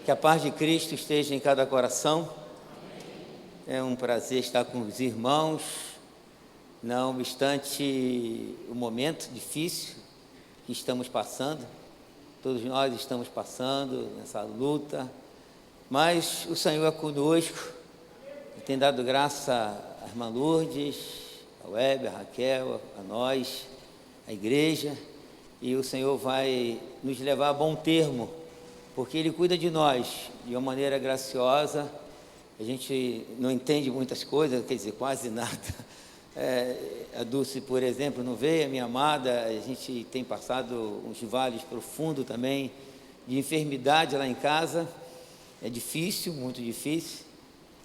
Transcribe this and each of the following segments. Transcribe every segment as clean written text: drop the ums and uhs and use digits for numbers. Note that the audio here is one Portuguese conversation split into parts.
Que a paz de Cristo esteja em cada coração. É um prazer estar com os irmãos, não obstante o momento difícil que estamos passando. Todos nós estamos passando nessa luta, mas o Senhor é conosco. Tem dado graça à irmã Lourdes, a Weber, a Raquel, a nós, a igreja, e o Senhor vai nos levar a bom termo, porque Ele cuida de nós de uma maneira graciosa. A gente não entende muitas coisas, quer dizer, quase nada. A Dulce, por exemplo, não veio, a minha amada. A gente tem passado uns vales profundos também de enfermidade lá em casa. É difícil, muito difícil.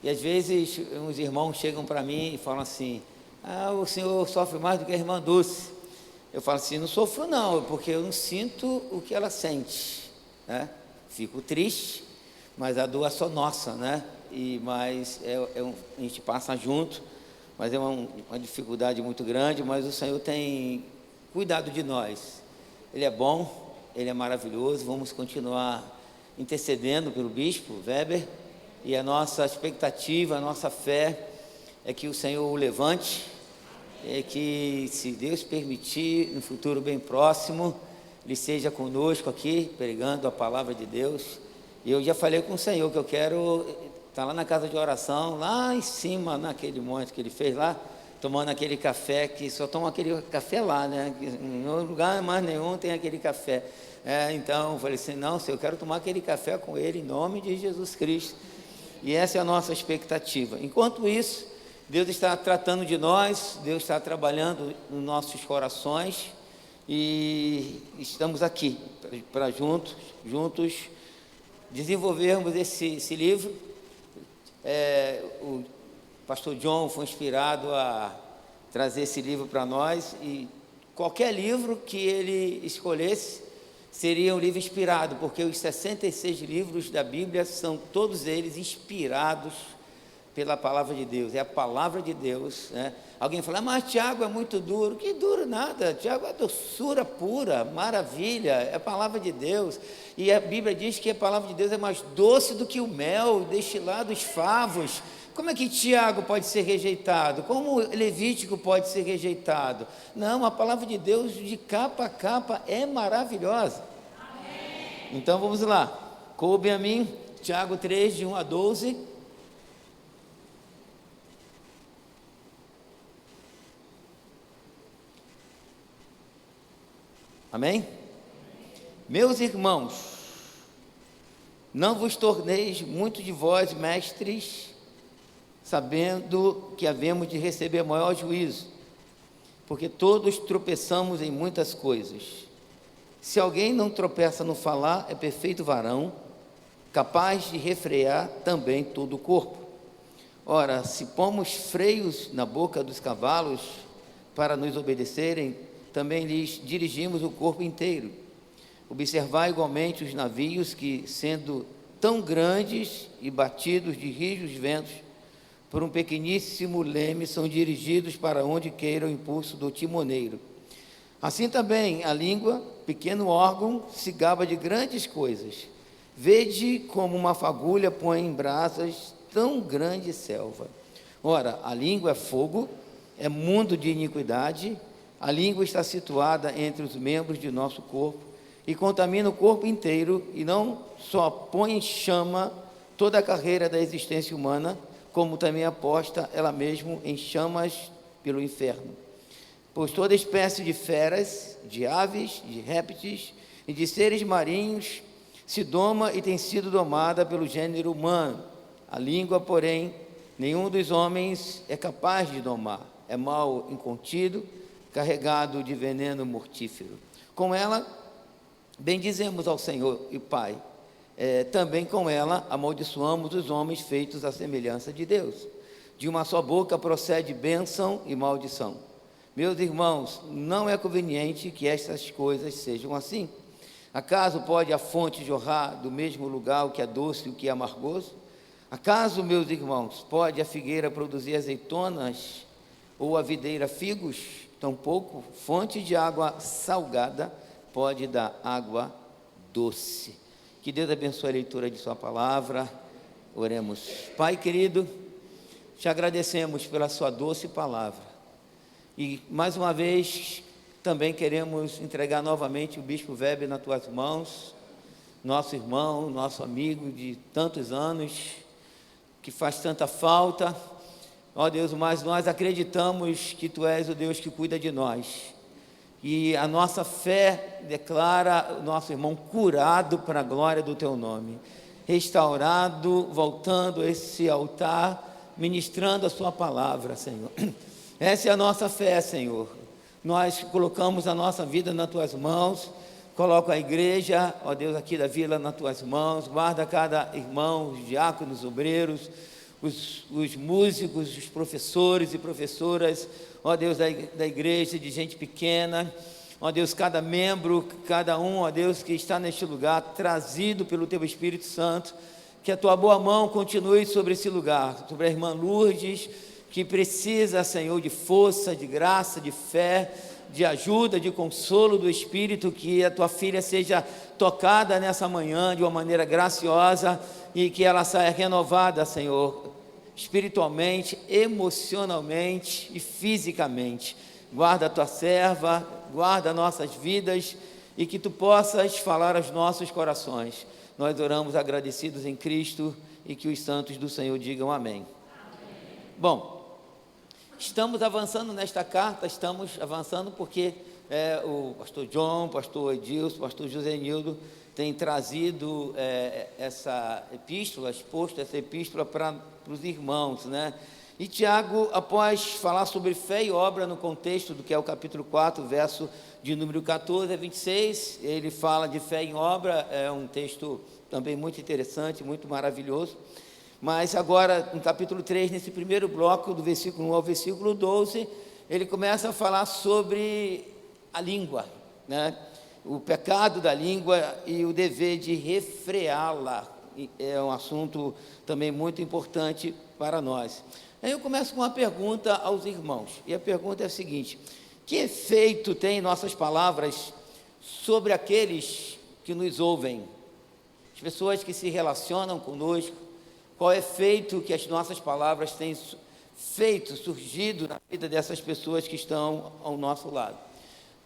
E às vezes uns irmãos chegam para mim e falam assim: o senhor sofre mais do que a irmã Dulce. Eu falo assim: não sofro não, porque eu não sinto o que ela sente, né? Fico triste, mas a dor é só nossa, né? Mas a gente passa junto, mas é uma dificuldade muito grande, mas o Senhor tem cuidado de nós. Ele é bom, Ele é maravilhoso. Vamos continuar intercedendo pelo bispo Weber, e a nossa expectativa, a nossa fé é que o Senhor o levante, é que, se Deus permitir, no futuro bem próximo, Ele seja conosco aqui, pregando a palavra de Deus. E eu já falei com o Senhor que eu quero estar lá na casa de oração, lá em cima, naquele monte que Ele fez lá, tomando aquele café, que só toma aquele café lá, né? Em outro lugar mais nenhum tem aquele café. Então eu falei assim: não, Senhor, eu quero tomar aquele café com Ele, em nome de Jesus Cristo. E essa é a nossa expectativa. Enquanto isso, Deus está tratando de nós, Deus está trabalhando nos nossos corações, e estamos aqui para juntos desenvolvermos esse livro. O pastor John foi inspirado a trazer esse livro para nós, e qualquer livro que ele escolhesse seria um livro inspirado, porque os 66 livros da Bíblia são todos eles inspirados pela palavra de Deus. É a palavra de Deus, né? Alguém fala: mas Tiago é muito duro. Que duro nada, Tiago é doçura pura, maravilha, é a palavra de Deus. E a Bíblia diz que a palavra de Deus é mais doce do que o mel destilado dos favos. Como é que Tiago pode ser rejeitado? Como Levítico pode ser rejeitado? Não, a palavra de Deus de capa a capa é maravilhosa. Amém. Então vamos lá. Coube a mim, Tiago 3, de 1 a 12. Amém? Meus irmãos, não vos torneis muito de vós mestres, sabendo que havemos de receber maior juízo, porque todos tropeçamos em muitas coisas. Se alguém não tropeça no falar, é perfeito varão, capaz de refrear também todo o corpo. Ora, se pomos freios na boca dos cavalos para nos obedecerem, também lhes dirigimos o corpo inteiro. Observai igualmente os navios que, sendo tão grandes e batidos de rijos ventos, por um pequeníssimo leme, são dirigidos para onde queira o impulso do timoneiro. Assim também a língua, pequeno órgão, se gaba de grandes coisas. Vede como uma fagulha põe em brasas tão grande selva. Ora, a língua é fogo, é mundo de iniquidade. A língua está situada entre os membros de nosso corpo e contamina o corpo inteiro, e não só põe em chama toda a carreira da existência humana, como também aposta ela mesma em chamas pelo inferno. Pois toda espécie de feras, de aves, de répteis e de seres marinhos se doma e tem sido domada pelo gênero humano. A língua, porém, nenhum dos homens é capaz de domar. É mal incontido, carregado de veneno mortífero. Com ela, bendizemos ao Senhor e Pai. Também com ela amaldiçoamos os homens feitos à semelhança de Deus. De uma só boca procede bênção e maldição. Meus irmãos, não é conveniente que estas coisas sejam assim. Acaso pode a fonte jorrar do mesmo lugar o que é doce e o que é amargoso? Acaso, meus irmãos, pode a figueira produzir azeitonas ou a videira figos? Tampouco fonte de água salgada pode dar água doce. Que Deus abençoe a leitura de sua palavra. Oremos. Pai querido, te agradecemos pela sua doce palavra. E mais uma vez também queremos entregar novamente o Bispo Weber nas tuas mãos, nosso irmão, nosso amigo de tantos anos, que faz tanta falta. Ó Deus, mas nós acreditamos que Tu és o Deus que cuida de nós. E a nossa fé declara o nosso irmão curado para a glória do Teu nome, restaurado, voltando a esse altar, ministrando a Sua palavra, Senhor. Essa é a nossa fé, Senhor. Nós colocamos a nossa vida nas Tuas mãos, coloco a igreja, ó Deus, aqui da vila nas Tuas mãos, guarda cada irmão, os diáconos, os obreiros, os músicos, os professores e professoras, ó Deus, da igreja, de gente pequena, ó Deus, cada membro, cada um, ó Deus, que está neste lugar, trazido pelo Teu Espírito Santo, que a Tua boa mão continue sobre esse lugar, sobre a irmã Lourdes, que precisa, Senhor, de força, de graça, de fé, de ajuda, de consolo do Espírito, que a Tua filha seja tocada nessa manhã de uma maneira graciosa e que ela saia renovada, Senhor, espiritualmente, emocionalmente e fisicamente. Guarda a Tua serva, guarda nossas vidas e que Tu possas falar aos nossos corações. Nós oramos agradecidos em Cristo e que os santos do Senhor digam amém. Bom, estamos avançando nesta carta, estamos avançando porque o pastor John, pastor Edilson, pastor José Nildo tem trazido essa epístola, exposto essa epístola para os irmãos, né? E Tiago, após falar sobre fé e obra no contexto do que é o capítulo 4, verso de número 14 a 26, ele fala de fé em obra, é um texto também muito interessante, muito maravilhoso. Mas agora, no capítulo 3, nesse primeiro bloco, do versículo 1 ao versículo 12, ele começa a falar sobre a língua, né? O pecado da língua e o dever de refreá-la. É um assunto também muito importante para nós. Aí eu começo com uma pergunta aos irmãos, e a pergunta é a seguinte: que efeito têm nossas palavras sobre aqueles que nos ouvem? As pessoas que se relacionam conosco, qual é o efeito que as nossas palavras têm feito, surgido na vida dessas pessoas que estão ao nosso lado?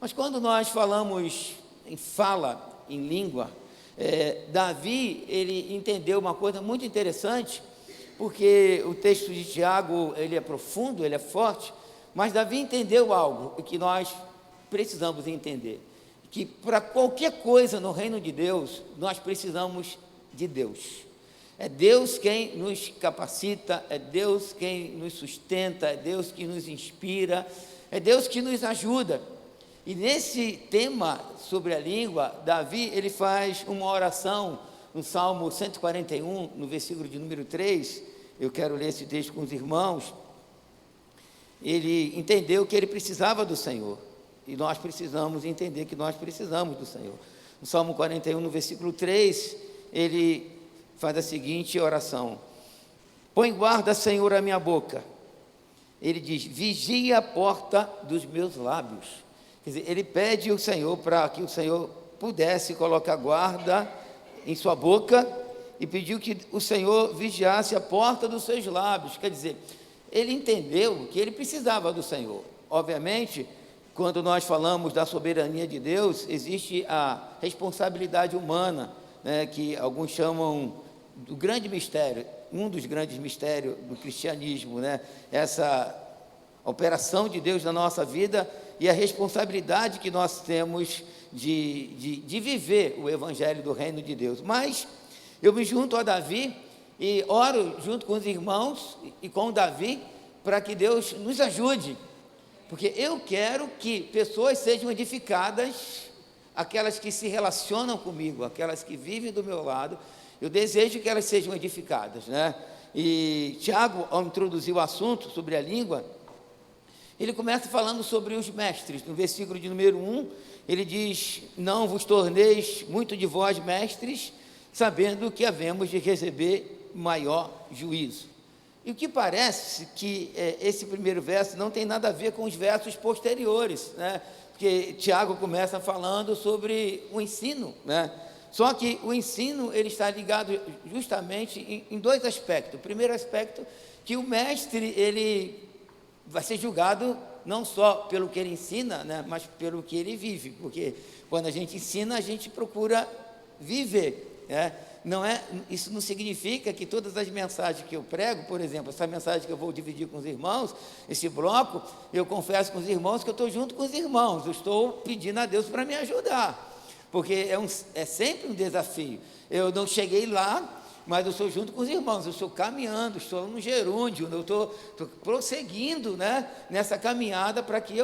Mas quando nós falamos em fala, em língua, Davi, ele entendeu uma coisa muito interessante, porque o texto de Tiago, ele é profundo, ele é forte, mas Davi entendeu algo que nós precisamos entender, que para qualquer coisa no reino de Deus, nós precisamos de Deus. É Deus quem nos capacita, é Deus quem nos sustenta, é Deus que nos inspira, é Deus que nos ajuda. E nesse tema sobre a língua, Davi, ele faz uma oração no Salmo 141, no versículo de número 3, eu quero ler esse texto com os irmãos. Ele entendeu que ele precisava do Senhor, e nós precisamos entender que nós precisamos do Senhor. No Salmo 41, no versículo 3, ele faz a seguinte oração: põe guarda, Senhor, a minha boca. Ele diz: vigia a porta dos meus lábios. Quer dizer, ele pede ao Senhor para que o Senhor pudesse colocar guarda em sua boca e pediu que o Senhor vigiasse a porta dos seus lábios. Quer dizer, ele entendeu que ele precisava do Senhor. Obviamente, quando nós falamos da soberania de Deus, existe a responsabilidade humana, né, que alguns chamam do grande mistério, um dos grandes mistérios do cristianismo, né? Essa operação de Deus na nossa vida e a responsabilidade que nós temos de viver o evangelho do reino de Deus. Mas eu me junto a Davi e oro junto com os irmãos e com Davi para que Deus nos ajude, porque eu quero que pessoas sejam edificadas, aquelas que se relacionam comigo, aquelas que vivem do meu lado, eu desejo que elas sejam edificadas, né? E Tiago, ao introduzir o assunto sobre a língua, ele começa falando sobre os mestres. No versículo de número 1, ele diz: não vos torneis muito de vós mestres, sabendo que havemos de receber maior juízo. E o que parece que esse primeiro verso não tem nada a ver com os versos posteriores, né? Porque Tiago começa falando sobre o ensino, né? Só que o ensino, ele está ligado justamente em dois aspectos. O primeiro aspecto, que o mestre, ele vai ser julgado não só pelo que ele ensina, né, mas pelo que ele vive, porque quando a gente ensina, a gente procura viver, né? Isso não significa que todas as mensagens que eu prego, por exemplo, essa mensagem que eu vou dividir com os irmãos, esse bloco, eu confesso com os irmãos que eu estou junto com os irmãos, eu estou pedindo a Deus para me ajudar, porque é sempre um desafio. Eu não cheguei lá, mas eu estou junto com os irmãos, eu estou caminhando, estou no gerúndio, eu estou prosseguindo, né, nessa caminhada para que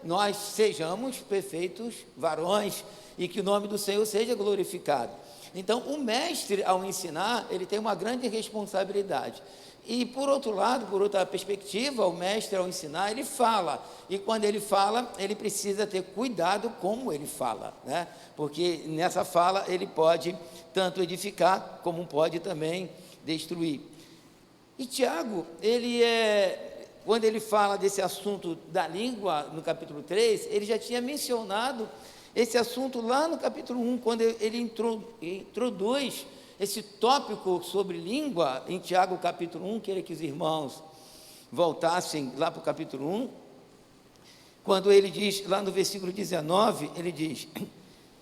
nós sejamos perfeitos varões e que o nome do Senhor seja glorificado. Então, o mestre, ao ensinar, ele tem uma grande responsabilidade. E, por outro lado, por outra perspectiva, o mestre, ao ensinar, ele fala. E, quando ele fala, ele precisa ter cuidado como ele fala, né? Porque nessa fala ele pode tanto edificar, como pode também destruir. E Tiago, quando ele fala desse assunto da língua, no capítulo 3, ele já tinha mencionado esse assunto lá no capítulo 1, quando ele introduz esse tópico sobre língua, em Tiago capítulo 1, queria que os irmãos voltassem lá para o capítulo 1, quando ele diz, lá no versículo 19, ele diz: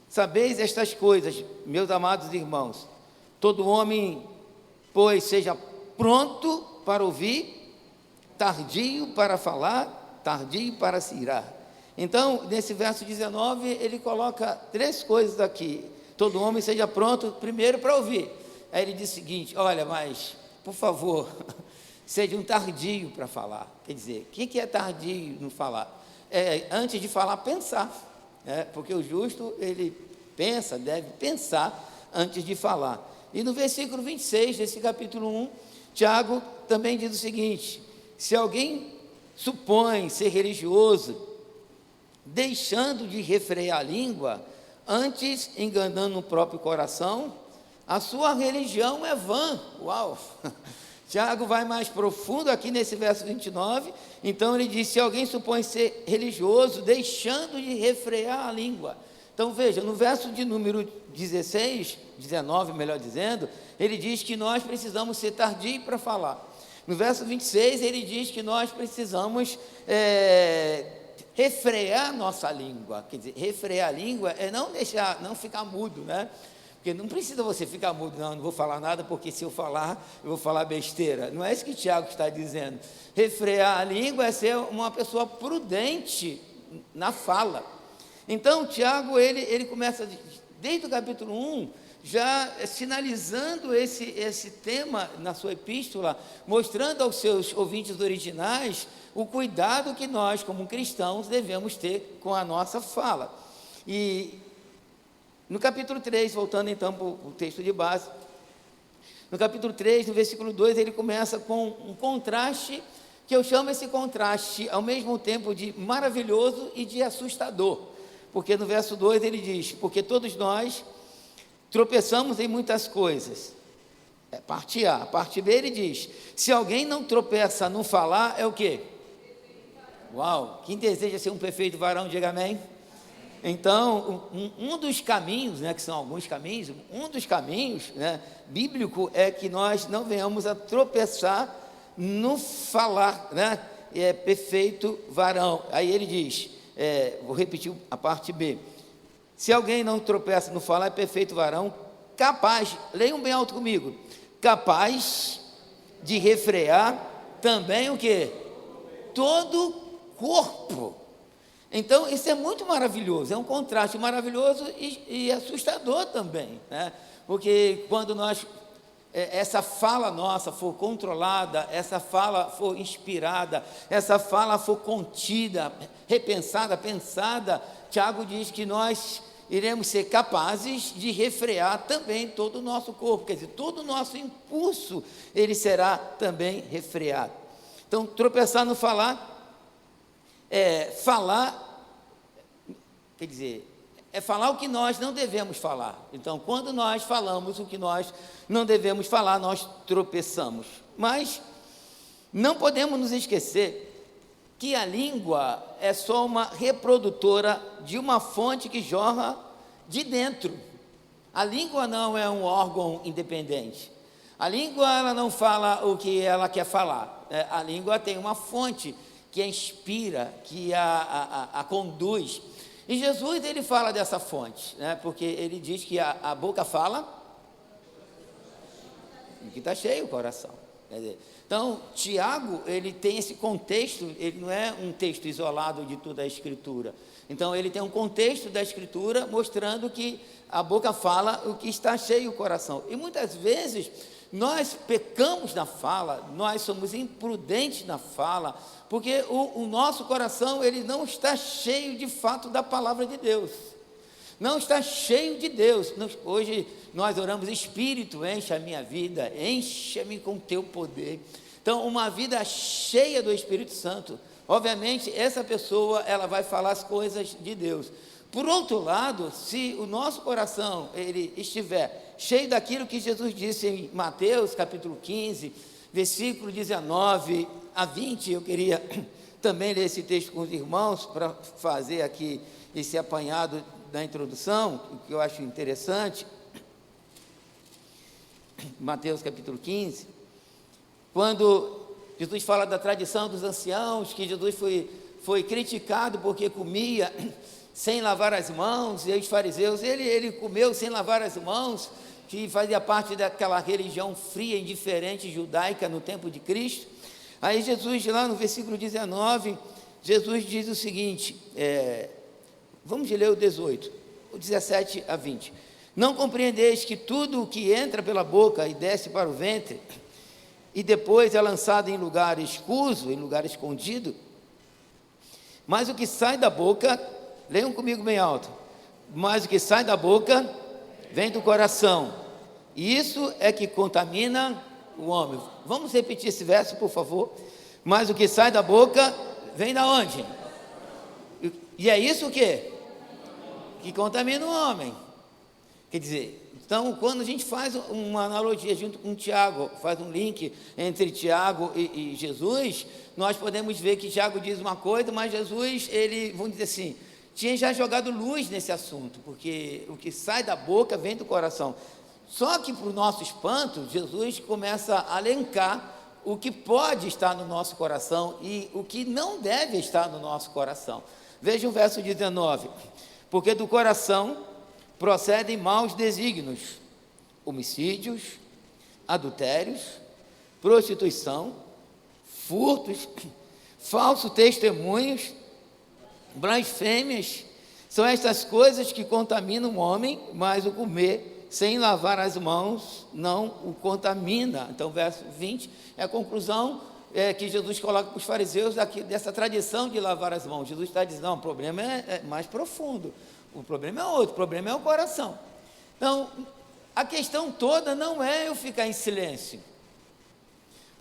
sabeis estas coisas, meus amados irmãos, todo homem, pois, seja pronto para ouvir, tardio para falar, tardio para se irar. Então, nesse verso 19, ele coloca três coisas aqui. Todo homem seja pronto, primeiro, para ouvir. Aí ele diz o seguinte: olha, mas, por favor, seja um tardio para falar. Quer dizer, o que é tardio no falar? Antes de falar, pensar. Porque o justo, ele deve pensar antes de falar. E no versículo 26 desse capítulo 1, Tiago também diz o seguinte: se alguém supõe ser religioso, deixando de refrear a língua, antes enganando o próprio coração, a sua religião é vã. Uau! Tiago vai mais profundo aqui nesse verso 29, então ele diz: se alguém supõe ser religioso, deixando de refrear a língua. Então veja, no verso de número 19, melhor dizendo, ele diz que nós precisamos ser tardios para falar. No verso 26, ele diz que nós precisamos refrear nossa língua. Quer dizer, refrear a língua é não ficar mudo, né? Porque não precisa você ficar mudo, não vou falar nada, porque se eu falar, eu vou falar besteira. Não é isso que Tiago está dizendo. Refrear a língua é ser uma pessoa prudente na fala. Então, Tiago, ele começa, desde o capítulo 1, já sinalizando esse tema na sua epístola, mostrando aos seus ouvintes originais o cuidado que nós, como cristãos, devemos ter com a nossa fala. E no capítulo 3, voltando então para o texto de base, no capítulo 3, no versículo 2, ele começa com um contraste, que eu chamo esse contraste ao mesmo tempo de maravilhoso e de assustador, porque no verso 2 ele diz: porque todos nós tropeçamos em muitas coisas. Parte A. Parte B ele diz: se alguém não tropeça no falar, é o quê? Uau! Quem deseja ser um perfeito varão, diga amém. Então, um dos caminhos, né, que são alguns caminhos, um dos caminhos, né, bíblico é que nós não venhamos a tropeçar no falar, né, perfeito varão. Aí ele diz, vou repetir a parte B: se alguém não tropeça no falar, é perfeito varão, capaz, leiam bem alto comigo, capaz de refrear também o quê? Todo o corpo. Então, isso é muito maravilhoso, é um contraste maravilhoso e assustador também, né? Porque quando essa fala nossa for controlada, essa fala for inspirada, essa fala for contida, repensada, pensada, Tiago diz que nós iremos ser capazes de refrear também todo o nosso corpo, quer dizer, todo o nosso impulso, ele será também refreado. Então, tropeçar no falar, quer dizer, falar o que nós não devemos falar. Então, quando nós falamos o que nós não devemos falar, nós tropeçamos. Mas não podemos nos esquecer que a língua é só uma reprodutora de uma fonte que jorra de dentro. A língua não é um órgão independente. A língua, ela não fala o que ela quer falar. A língua tem uma fonte que a inspira, que a conduz. E Jesus, ele fala dessa fonte, né? Porque ele diz que a boca fala e que está cheio o coração. Quer dizer, então, Tiago, ele tem esse contexto, ele não é um texto isolado de toda a Escritura. Então, ele tem um contexto da Escritura mostrando que a boca fala o que está cheio o coração. E muitas vezes, nós pecamos na fala, nós somos imprudentes na fala, porque o nosso coração, ele não está cheio de fato da palavra de Deus. Não está cheio de Deus. Hoje nós oramos: Espírito, enche a minha vida, enche-me com teu poder. Então, uma vida cheia do Espírito Santo, obviamente, essa pessoa, ela vai falar as coisas de Deus. Por outro lado, se o nosso coração, ele estiver cheio daquilo que Jesus disse em Mateus, capítulo 15, versículo 19 a 20, eu queria também ler esse texto com os irmãos, para fazer aqui esse apanhado da introdução, o que eu acho interessante. Mateus capítulo 15, quando Jesus fala da tradição dos anciãos, que Jesus foi criticado porque comia sem lavar as mãos, e os fariseus, ele comeu sem lavar as mãos, que fazia parte daquela religião fria, indiferente, judaica no tempo de Cristo. Aí Jesus, lá no versículo 19, Jesus diz o seguinte, vamos ler o 18, o 17 a 20. Não compreendeis que tudo o que entra pela boca e desce para o ventre, e depois é lançado em lugar escuso, em lugar escondido? Mas o que sai da boca, leiam comigo bem alto, mas o que sai da boca vem do coração, e isso é que contamina o homem. Vamos repetir esse verso, por favor. Mas o que sai da boca vem da onde? E é isso o quê? Que contamina o homem. Quer dizer, então, quando a gente faz uma analogia junto com Tiago, faz um link entre Tiago e Jesus, nós podemos ver que Tiago diz uma coisa, mas Jesus, ele, vamos dizer assim, tinha já jogado luz nesse assunto, porque o que sai da boca vem do coração. Só que, para o nosso espanto, Jesus começa a elencar o que pode estar no nosso coração e o que não deve estar no nosso coração. Veja o verso 19. Porque do coração procedem maus desígnios, homicídios, adultérios, prostituição, furtos, falsos testemunhos, blasfêmias. São estas coisas que contaminam o homem, mas o comer sem lavar as mãos não o contamina. Então, verso 20 é a conclusão que Jesus coloca para os fariseus dessa tradição de lavar as mãos. Jesus está dizendo: não, o problema é mais profundo, o problema é outro, o problema é o coração. Então, a questão toda não é eu ficar em silêncio,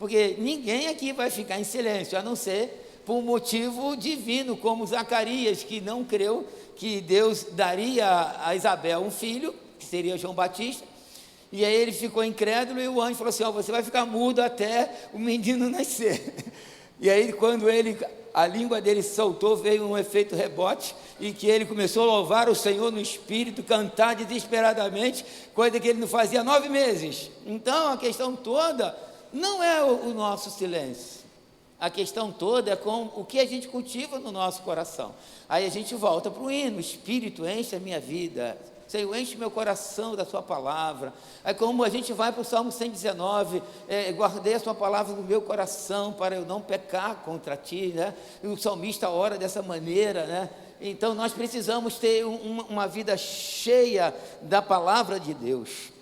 porque ninguém aqui vai ficar em silêncio, a não ser por um motivo divino, como Zacarias, que não creu que Deus daria a Isabel um filho, que seria João Batista, e aí ele ficou incrédulo, e o anjo falou assim: você vai ficar mudo até o menino nascer. E aí, quando a língua dele soltou, veio um efeito rebote, e que ele começou a louvar o Senhor no Espírito, cantar desesperadamente, coisa que ele não fazia há 9 meses. Então, a questão toda não é o nosso silêncio, a questão toda é com o que a gente cultiva no nosso coração. Aí a gente volta para o hino: Espírito, enche a minha vida, Senhor, enche meu coração da sua palavra. É como a gente vai para o Salmo 119, guardei a sua palavra no meu coração para eu não pecar contra ti, né? E o salmista ora dessa maneira, né? Então nós precisamos ter uma vida cheia da palavra de Deus.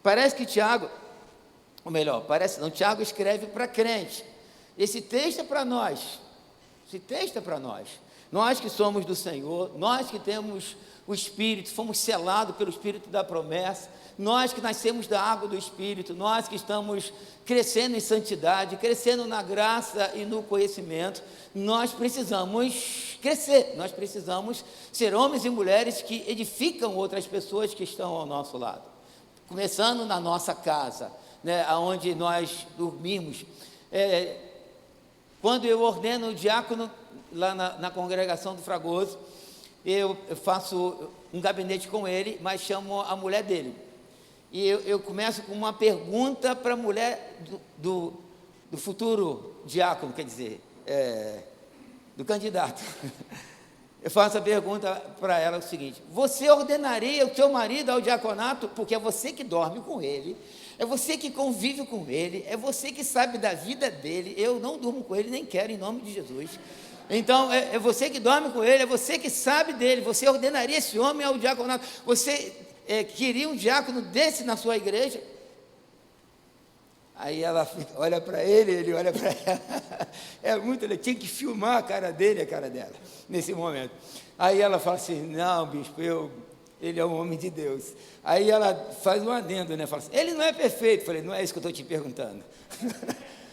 Parece que Tiago, ou melhor, parece não, Tiago escreve para crente. Esse texto é para nós, nós que somos do Senhor, nós que temos o Espírito, fomos selados pelo Espírito da promessa, nós que nascemos da água do Espírito, nós que estamos crescendo em santidade, crescendo na graça e no conhecimento, nós precisamos crescer, nós precisamos ser homens e mulheres que edificam outras pessoas que estão ao nosso lado, começando na nossa casa, né, onde nós dormimos. Quando eu ordeno o diácono lá na congregação do Fragoso, eu faço um gabinete com ele, mas chamo a mulher dele. E eu começo com uma pergunta para a mulher do futuro diácono, quer dizer, do candidato. Eu faço a pergunta para ela o seguinte: você ordenaria o seu marido ao diaconato? Porque é você que dorme com ele, é você que convive com ele, é você que sabe da vida dele. Eu não durmo com ele, nem quero, em nome de Jesus. Então, é você que dorme com ele, é você que sabe dele. Você ordenaria esse homem ao diaconato? Você queria um diácono desse na sua igreja? Aí ela olha para ele, ele olha para ela. Ele tinha que filmar a cara dele e a cara dela, nesse momento. Aí ela fala assim: não, bispo, ele é um homem de Deus. Aí ela faz um adendo, né? Fala assim: ele não é perfeito. Eu falei: não é isso que eu estou te perguntando.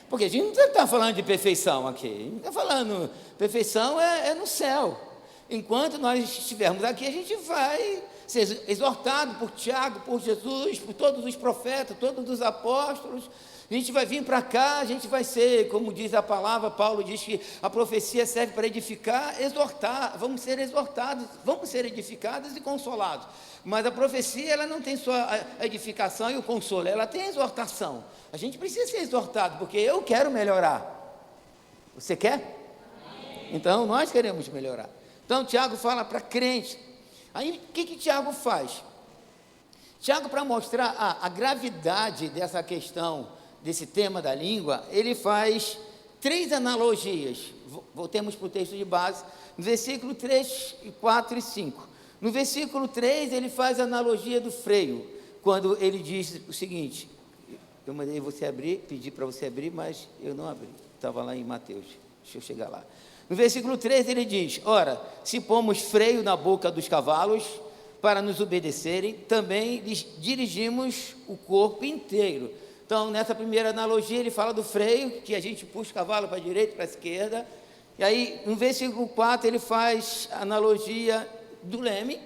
Porque a gente não está falando de perfeição aqui. A gente está falando, perfeição é no céu. Enquanto nós estivermos aqui, a gente vai ser exortado por Tiago, por Jesus, por todos os profetas, todos os apóstolos. A gente vai vir para cá, a gente vai ser, como diz a palavra, Paulo diz que a profecia serve para edificar, exortar. Vamos ser exortados, vamos ser edificados e consolados. Mas a profecia, ela não tem só a edificação e o consolo, ela tem a exortação. A gente precisa ser exortado, porque eu quero melhorar. Você quer? Então, nós queremos melhorar. Então, Tiago fala para crente. Aí, o que Tiago faz? Tiago, para mostrar a gravidade dessa questão, desse tema da língua, ele faz 3 analogias. Voltemos para o texto de base, no versículo 3, 4 e 5. No versículo 3, ele faz a analogia do freio, quando ele diz o seguinte: eu mandei você abrir, pedi para você abrir, mas eu não abri. Estava lá em Mateus, deixa eu chegar lá. No versículo 3 ele diz: ora, se pomos freio na boca dos cavalos para nos obedecerem, também lhes dirigimos o corpo inteiro. Então, nessa primeira analogia, ele fala do freio, que a gente puxa o cavalo para a direita e para a esquerda. E aí, no versículo 4, ele faz a analogia do leme.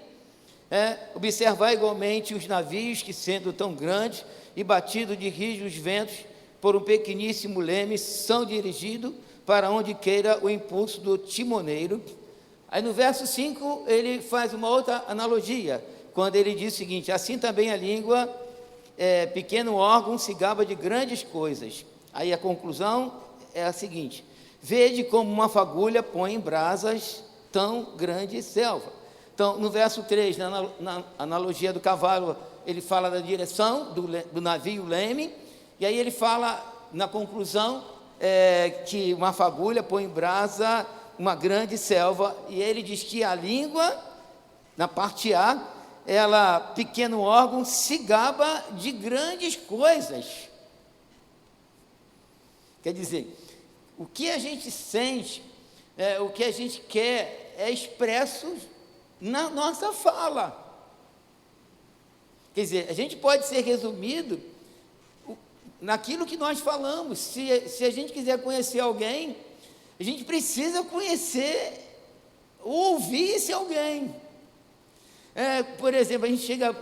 Observar igualmente os navios que, sendo tão grandes e batidos de rijos ventos por um pequeníssimo leme, são dirigidos para onde queira o impulso do timoneiro. Aí no verso 5 ele faz uma outra analogia, quando ele diz o seguinte: assim também a língua, pequeno órgão, se gaba de grandes coisas. Aí a conclusão é a seguinte: vede como uma fagulha põe em brasas tão grande selva. Então, no verso 3, na analogia do cavalo, ele fala da direção do navio leme, e aí ele fala, na conclusão, que uma fagulha põe em brasa uma grande selva, e ele diz que a língua, na parte A, ela, pequeno órgão, se gaba de grandes coisas. Quer dizer, o que a gente sente, o que a gente quer, é expresso na nossa fala. Quer dizer, a gente pode ser resumido naquilo que nós falamos. Se a gente quiser conhecer alguém, a gente precisa conhecer, ouvir esse alguém. Por exemplo, a gente chega,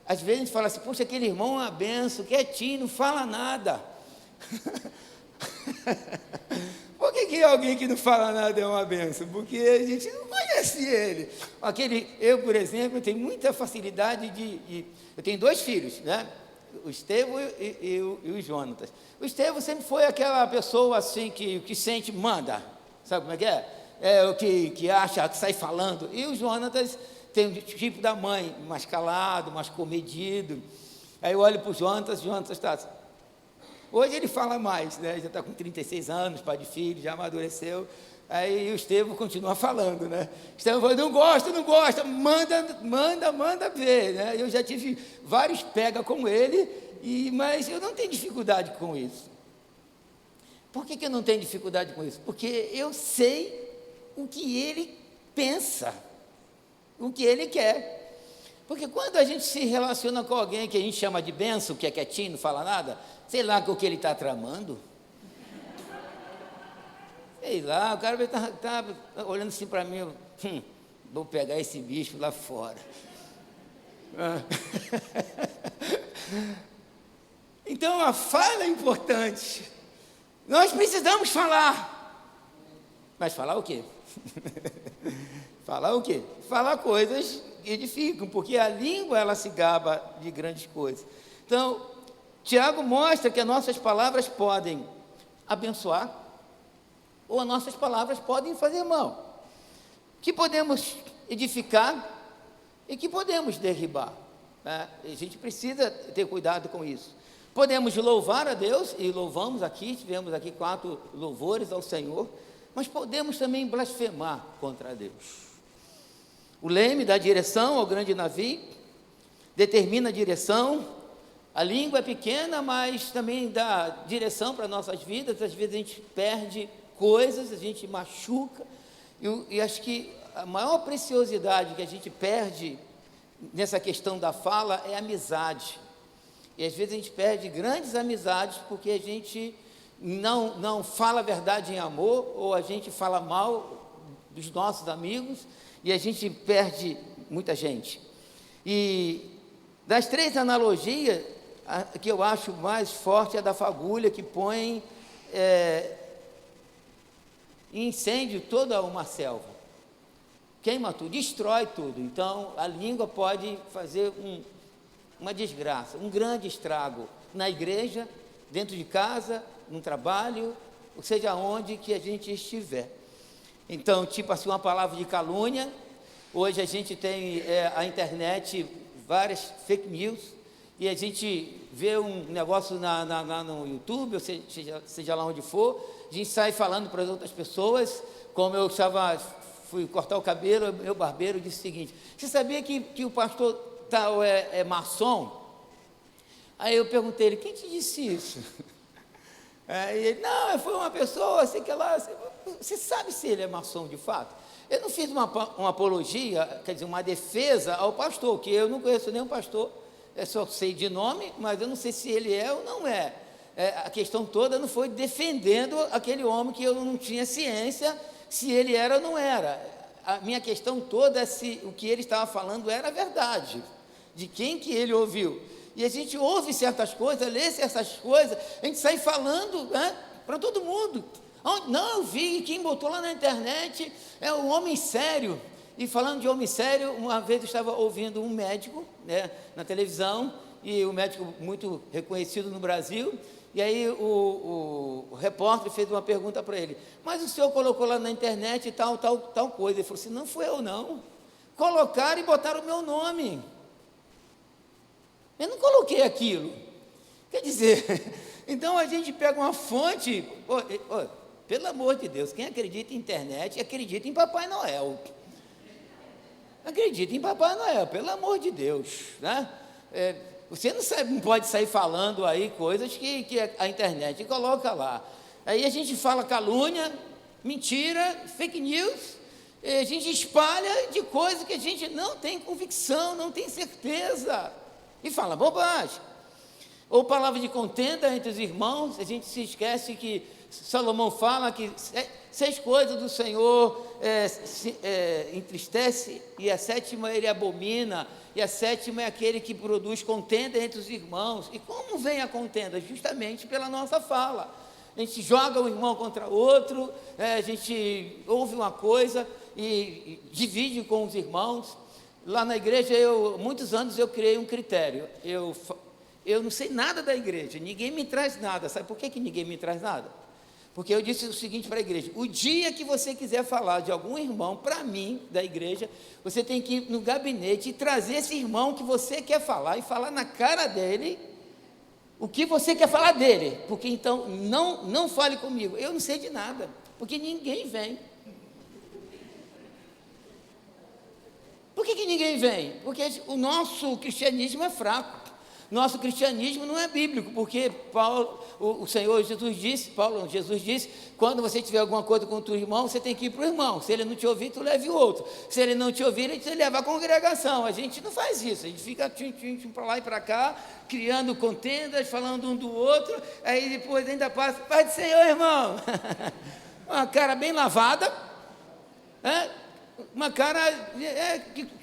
às vezes a gente fala assim: poxa, aquele irmão é uma benção, quietinho, não fala nada. Por que alguém que não fala nada é uma benção? Porque a gente não conhece ele. Eu, por exemplo, tenho muita facilidade eu tenho 2 filhos, né? O Estevão e o Jonatas. O Estevão sempre foi aquela pessoa assim que sente, manda. Sabe como é que é? O que acha, que sai falando. E o Jonatas tem o tipo da mãe, mais calado, mais comedido. Aí eu olho para o Jonatas está... Hoje ele fala mais, né? Já está com 36 anos, pai de filho, já amadureceu. Aí o Estevão continua falando, né? Estevão falou: não gosta, manda ver, né? Eu já tive vários pega com ele, mas eu não tenho dificuldade com isso. Por que eu não tenho dificuldade com isso? Porque eu sei o que ele pensa, o que ele quer. Porque quando a gente se relaciona com alguém que a gente chama de benção, que é quietinho, não fala nada, sei lá o que ele está tramando. Sei lá, o cara está olhando assim para mim, vou pegar esse bicho lá fora. Então a fala é importante. Nós precisamos falar. Mas falar o quê? Falar o quê? Falar coisas que edificam, porque a língua, ela se gaba de grandes coisas. Então, Tiago mostra que as nossas palavras podem abençoar, ou as nossas palavras podem fazer mal, que podemos edificar e que podemos derribar, né? A gente precisa ter cuidado com isso. Podemos louvar a Deus, e louvamos aqui, tivemos aqui 4 louvores ao Senhor, mas podemos também blasfemar contra Deus. O leme dá direção ao grande navio, determina a direção. A língua é pequena, mas também dá direção para nossas vidas. Às vezes a gente perde coisas, a gente machuca, e acho que a maior preciosidade que a gente perde nessa questão da fala é a amizade. E às vezes a gente perde grandes amizades porque a gente não fala a verdade em amor, ou a gente fala mal dos nossos amigos, e a gente perde muita gente. E das 3 analogias, a que eu acho mais forte é a da fagulha, que põe em incêndio toda uma selva, queima tudo, destrói tudo. Então a língua pode fazer uma desgraça, um grande estrago na igreja, dentro de casa, no trabalho, ou seja, onde que a gente estiver. Então, tipo assim, uma palavra de calúnia. Hoje a gente tem a internet, várias fake news, e a gente vê um negócio no YouTube, ou seja lá onde for, a gente sai falando para as outras pessoas. Como eu fui cortar o cabelo, meu barbeiro disse o seguinte: você sabia que o pastor tal é maçom? Aí eu perguntei ele: quem te disse isso? Aí ele: não, foi uma pessoa, sei que lá, você sabe se ele é maçom de fato? Eu não fiz uma apologia, quer dizer, uma defesa ao pastor, que eu não conheço nenhum pastor, eu só sei de nome, mas eu não sei se ele é ou não é. A questão toda não foi defendendo aquele homem que eu não tinha ciência se ele era ou não era. A minha questão toda é se o que ele estava falando era verdade, de quem que ele ouviu. E a gente ouve certas coisas, lê certas coisas, a gente sai falando, né, para todo mundo. Não, eu vi, quem botou lá na internet é um homem sério. E falando de homem sério, uma vez eu estava ouvindo um médico, né, na televisão, e um médico muito reconhecido no Brasil, e aí o repórter fez uma pergunta para ele: mas o senhor colocou lá na internet tal coisa? Ele falou assim: não fui eu não, colocaram e botaram o meu nome, eu não coloquei aquilo. Quer dizer, então a gente pega uma fonte, pelo amor de Deus, quem acredita em internet, acredita em Papai Noel. Acredita em Papai Noel, pelo amor de Deus, né? Você não pode sair falando aí coisas que a internet coloca lá. Aí a gente fala calúnia, mentira, fake news, a gente espalha de coisas que a gente não tem convicção, não tem certeza, e fala bobagem. Ou palavra de contenda entre os irmãos, a gente se esquece que Salomão fala que 6 coisas do Senhor entristece, e a 7ª ele abomina, e a 7ª é aquele que produz contenda entre os irmãos. E como vem a contenda? Justamente pela nossa fala. A gente joga um irmão contra outro, a gente ouve uma coisa e divide com os irmãos. Lá na igreja, muitos anos eu criei um critério. Eu não sei nada da igreja, ninguém me traz nada. Sabe por que ninguém me traz nada? Porque eu disse o seguinte para a igreja: o dia que você quiser falar de algum irmão para mim, da igreja, você tem que ir no gabinete e trazer esse irmão que você quer falar, e falar na cara dele o que você quer falar dele, porque então não fale comigo, eu não sei de nada, porque ninguém vem. Por que ninguém vem? Porque o nosso cristianismo é fraco. Nosso cristianismo não é bíblico, porque o Senhor Jesus disse, Jesus disse: quando você tiver alguma coisa com o teu irmão, você tem que ir para o irmão. Se ele não te ouvir, tu leve o outro. Se ele não te ouvir, ele te leva à congregação. A gente não faz isso, a gente fica para lá e para cá, criando contendas, falando um do outro, aí depois ainda passa: Pai do Senhor, irmão. Uma cara bem lavada, uma cara,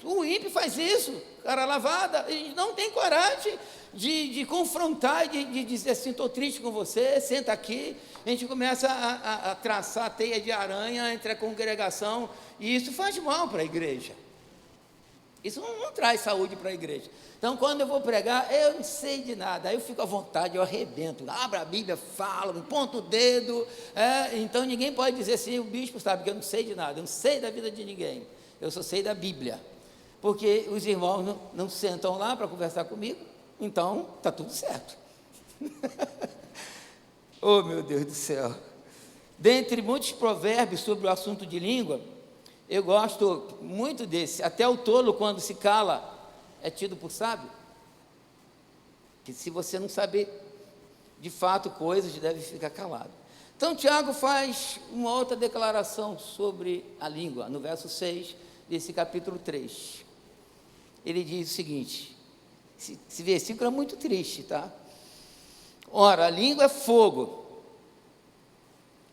o ímpio faz isso, cara lavada, a gente não tem coragem de confrontar, de dizer assim, estou triste com você, senta aqui. A gente começa a traçar a teia de aranha entre a congregação, e isso faz mal para a igreja. Isso não traz saúde para a igreja. Então, quando eu vou pregar, eu não sei de nada, aí eu fico à vontade, eu arrebento, abro a Bíblia, falo, ponto o dedo, então ninguém pode dizer assim, o bispo sabe que eu não sei de nada, eu não sei da vida de ninguém, eu só sei da Bíblia, porque os irmãos não sentam lá para conversar comigo, então está tudo certo. Oh, meu Deus do céu! Dentre muitos provérbios sobre o assunto de língua, eu gosto muito desse. Até o tolo, quando se cala, é tido por sábio. Que se você não saber de fato coisas, deve ficar calado. Então, Tiago faz uma outra declaração sobre a língua, no verso 6 desse capítulo 3. Ele diz o seguinte, esse versículo é muito triste, tá? Ora, a língua é fogo,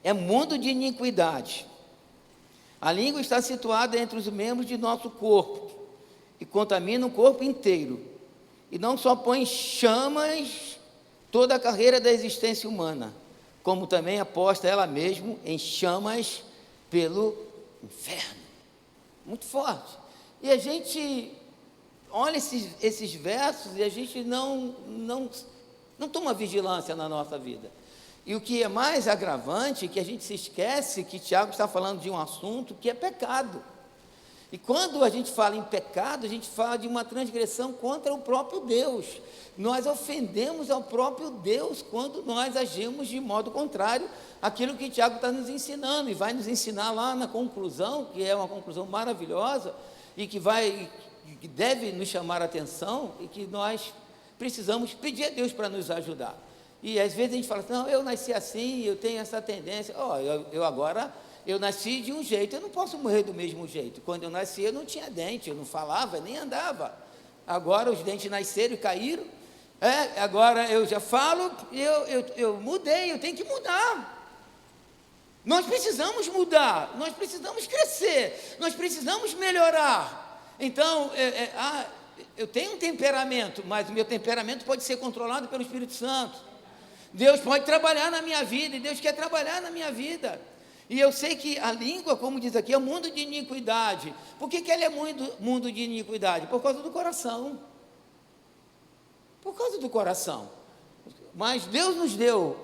é mundo de iniquidade. A língua está situada entre os membros de nosso corpo e contamina o corpo inteiro. E não só põe em chamas toda a carreira da existência humana, como também aposta ela mesma em chamas pelo inferno. Muito forte. E a gente olha esses versos e a gente não toma vigilância na nossa vida. E o que é mais agravante é que a gente se esquece que Tiago está falando de um assunto que é pecado. E quando a gente fala em pecado, a gente fala de uma transgressão contra o próprio Deus. Nós ofendemos ao próprio Deus quando nós agimos de modo contrário àquilo que Tiago está nos ensinando, e vai nos ensinar lá na conclusão, que é uma conclusão maravilhosa, e que deve nos chamar a atenção, e que nós precisamos pedir a Deus para nos ajudar. E às vezes a gente fala assim, não, eu nasci assim, eu tenho essa tendência, eu nasci de um jeito, eu não posso morrer do mesmo jeito. Quando eu nasci eu não tinha dente, eu não falava, nem andava. Agora os dentes nasceram e caíram, agora eu já falo, eu mudei, eu tenho que mudar. Nós precisamos mudar, nós precisamos crescer, nós precisamos melhorar. Então, eu tenho um temperamento, mas o meu temperamento pode ser controlado pelo Espírito Santo. Deus pode trabalhar na minha vida, e Deus quer trabalhar na minha vida. E eu sei que a língua, como diz aqui, é um mundo de iniquidade. Por que ela é mundo de iniquidade? Por causa do coração. Por causa do coração. Mas Deus nos deu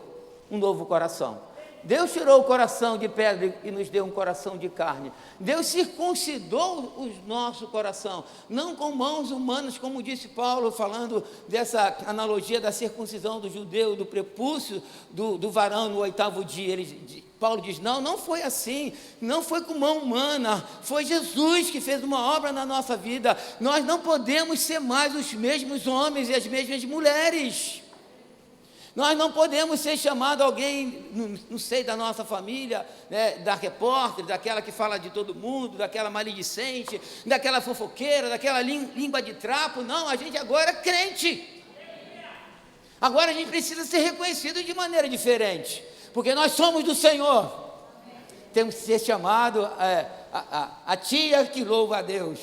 um novo coração. Deus tirou o coração de pedra e nos deu um coração de carne. Deus circuncidou o nosso coração, não com mãos humanas, como disse Paulo, falando dessa analogia da circuncisão do judeu, do prepúcio do varão no 8º dia. Paulo diz, não foi assim, não foi com mão humana, foi Jesus que fez uma obra na nossa vida. Nós não podemos ser mais os mesmos homens e as mesmas mulheres. Nós não podemos ser chamado alguém, não sei, da nossa família, né, da repórter, daquela que fala de todo mundo, daquela maledicente, daquela fofoqueira, daquela língua de trapo. Não, a gente agora é crente. Agora a gente precisa ser reconhecido de maneira diferente, porque nós somos do Senhor. Temos que ser chamado a tia que louva a Deus.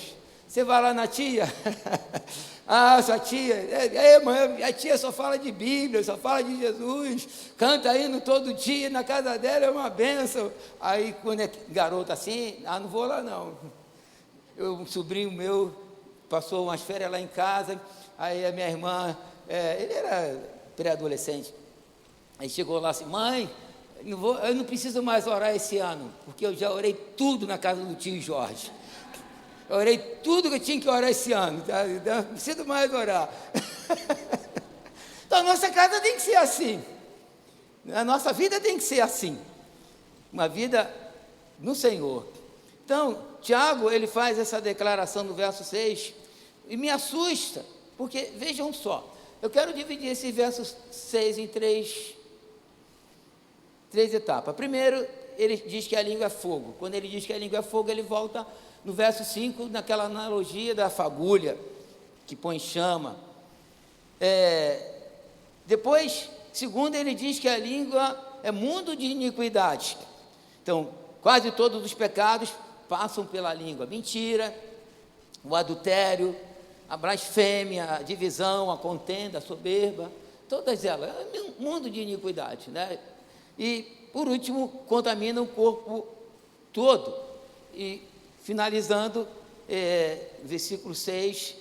Você vai lá na tia... Ah, sua tia, mãe, a tia só fala de Bíblia, só fala de Jesus, canta aí todo dia, na casa dela é uma bênção. Aí quando é garota assim, não vou lá não. Um sobrinho meu passou umas férias lá em casa, aí a minha irmã, ele era pré-adolescente, aí chegou lá assim, mãe, eu não preciso mais orar esse ano, porque eu já orei tudo na casa do tio Jorge. Eu orei tudo que eu tinha que orar esse ano, não preciso mais orar. Então a nossa casa tem que ser assim, a nossa vida tem que ser assim, uma vida no Senhor. Então, Tiago, ele faz essa declaração no verso 6, e me assusta, porque, vejam só, eu quero dividir esse verso 6 em três etapas. Primeiro, ele diz que a língua é fogo. Quando ele diz que a língua é fogo, ele volta no verso 5, naquela analogia da fagulha, que põe chama. Depois, segundo, ele diz que a língua é mundo de iniquidade. Então, quase todos os pecados passam pela língua. Mentira, o adultério, a blasfêmia, a divisão, a contenda, a soberba, todas elas, é um mundo de iniquidade, né? E, por último, contamina o corpo todo. E, finalizando, versículo 6,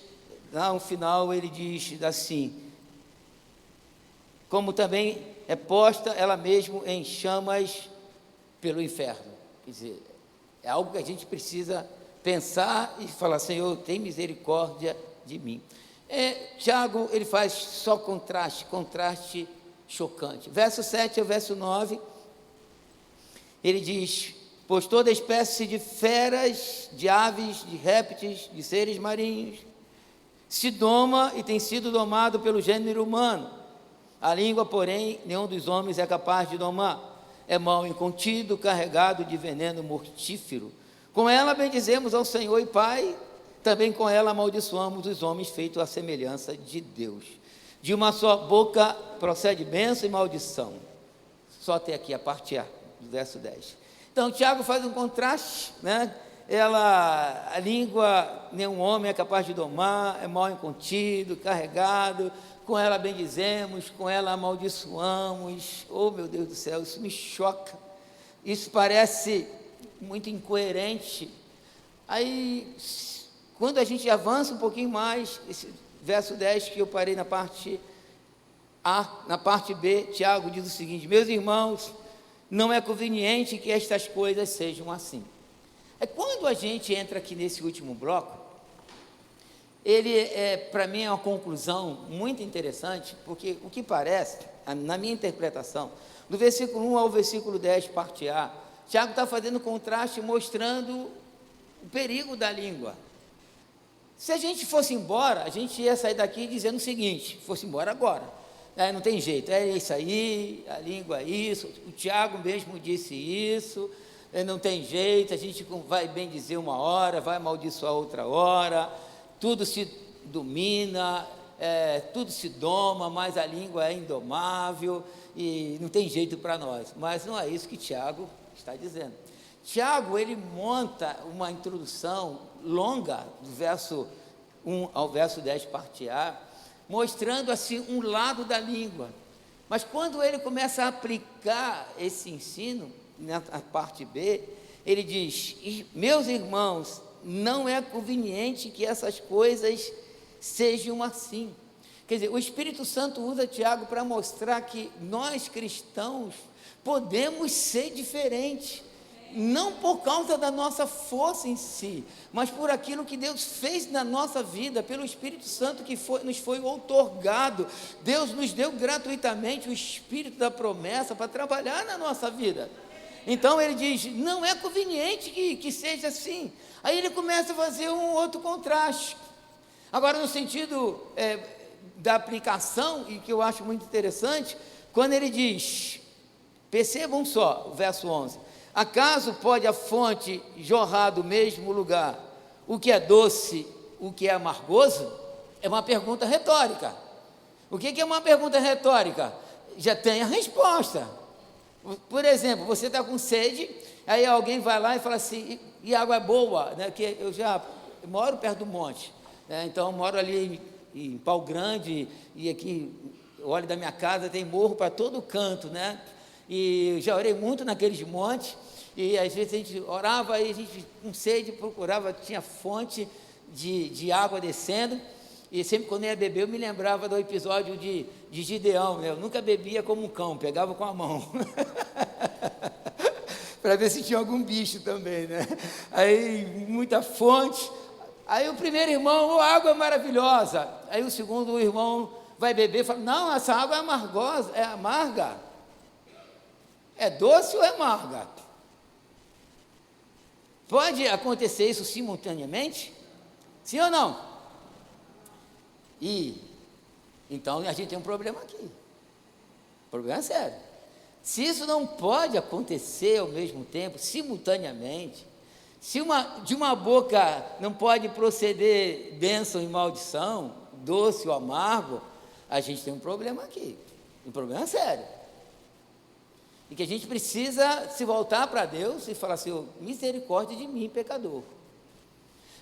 lá no final ele diz assim: como também é posta ela mesma em chamas pelo inferno. Quer dizer, é algo que a gente precisa pensar e falar: Senhor, tem misericórdia de mim. Tiago, ele faz só contraste chocante. Verso 7 ao verso 9, ele diz: pois toda espécie de feras, de aves, de répteis, de seres marinhos, se doma e tem sido domado pelo gênero humano. A língua, porém, nenhum dos homens é capaz de domar. É mal incontido, carregado de veneno mortífero. Com ela bendizemos ao Senhor e Pai, também com ela amaldiçoamos os homens feitos à semelhança de Deus. De uma só boca procede bênção e maldição. Só até aqui a parte A, do verso 10. Então, Tiago faz um contraste, né? A língua, nenhum homem é capaz de domar, é mal incontido, carregado, com ela bendizemos, com ela amaldiçoamos. Oh, meu Deus do céu, isso me choca, isso parece muito incoerente. Aí, quando a gente avança um pouquinho mais, esse verso 10 que eu parei na parte A, na parte B, Tiago diz o seguinte: meus irmãos, não é conveniente que estas coisas sejam assim. Quando a gente entra aqui nesse último bloco, ele para mim é uma conclusão muito interessante, porque o que parece, na minha interpretação, do versículo 1 ao versículo 10, parte A, Tiago está fazendo contraste, mostrando o perigo da língua. Se a gente fosse embora, a gente ia sair daqui dizendo o seguinte: fosse embora agora, não tem jeito, é isso aí, a língua é isso, o Tiago mesmo disse isso, não tem jeito, a gente vai bem dizer uma hora, vai amaldiçoar outra hora, tudo se domina, tudo se doma, mas a língua é indomável e não tem jeito para nós. Mas não é isso que Tiago está dizendo. Tiago, ele monta uma introdução longa, do verso 1 ao verso 10, parte A, mostrando assim um lado da língua. Mas quando ele começa a aplicar esse ensino, na parte B, ele diz: meus irmãos, não é conveniente que essas coisas sejam assim. Quer dizer, o Espírito Santo usa Tiago para mostrar que nós cristãos podemos ser diferentes, não por causa da nossa força em si, mas por aquilo que Deus fez na nossa vida, pelo Espírito Santo que nos foi outorgado. Deus nos deu gratuitamente o Espírito da promessa para trabalhar na nossa vida. Então ele diz: não é conveniente que seja assim. Aí ele começa a fazer um outro contraste. Agora, no sentido da aplicação, e que eu acho muito interessante, quando ele diz, percebam só o verso 11: acaso pode a fonte jorrar do mesmo lugar o que é doce, o que é amargoso? É uma pergunta retórica. O que é uma pergunta retórica? Já tem a resposta. Por exemplo, você está com sede, aí alguém vai lá e fala assim: e água é boa, né? Que eu moro perto do monte, né? Então eu moro ali em Pau Grande, e aqui, olha, da minha casa tem morro para todo canto, né? E já orei muito naqueles montes, e às vezes a gente orava, e a gente com sede procurava, tinha fonte de água descendo, e sempre quando eu ia beber eu me lembrava do episódio de Gideão, né? Eu nunca bebia como um cão, pegava com a mão para ver se tinha algum bicho também, né? Aí muita fonte, aí o primeiro irmão: água é maravilhosa. Aí o segundo irmão vai beber e fala: não, essa água é amargosa, é amarga. É doce ou é amarga? Pode acontecer isso simultaneamente? Sim ou não? E então a gente tem um problema aqui. O problema é sério. Se isso não pode acontecer ao mesmo tempo, simultaneamente, se de uma boca não pode proceder bênção e maldição, doce ou amargo, a gente tem um problema aqui. Um problema sério. E que a gente precisa se voltar para Deus e falar: Senhor, misericórdia de mim, pecador.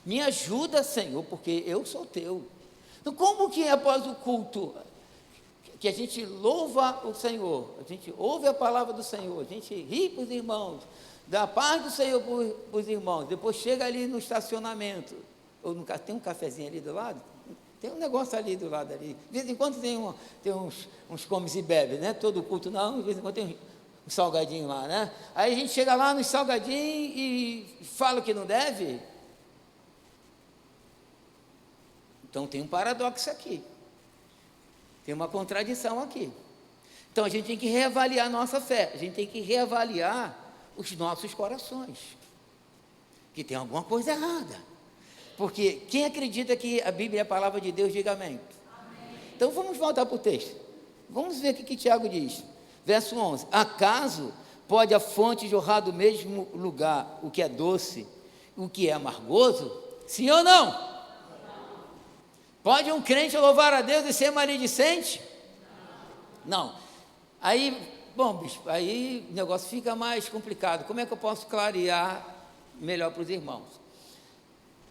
Me ajuda, Senhor, porque eu sou teu. Então, como que após o culto, que a gente louva o Senhor, a gente ouve a palavra do Senhor, a gente ri para os irmãos, dá a paz do Senhor para os irmãos, depois chega ali no estacionamento, ou tem um cafezinho ali do lado? Tem um negócio ali do lado ali. De vez em quando tem uns comes e bebes, né? Todo culto não, de vez em quando tem um salgadinho lá, né? Aí a gente chega lá no salgadinho e fala que não deve. Então tem um paradoxo aqui. Tem uma contradição aqui. Então a gente tem que reavaliar a nossa fé, a gente tem que reavaliar os nossos corações, que tem alguma coisa errada. Porque quem acredita que a Bíblia é a palavra de Deus, diga amém. Amém. Então vamos voltar para o texto. Vamos ver o que Tiago diz. Verso 11. Acaso pode a fonte jorrar do mesmo lugar o que é doce, o que é amargoso? Sim ou não? Não. Pode um crente louvar a Deus e ser maledicente? Não. Aí, bom, bispo, aí o negócio fica mais complicado. Como é que eu posso clarear melhor para os irmãos?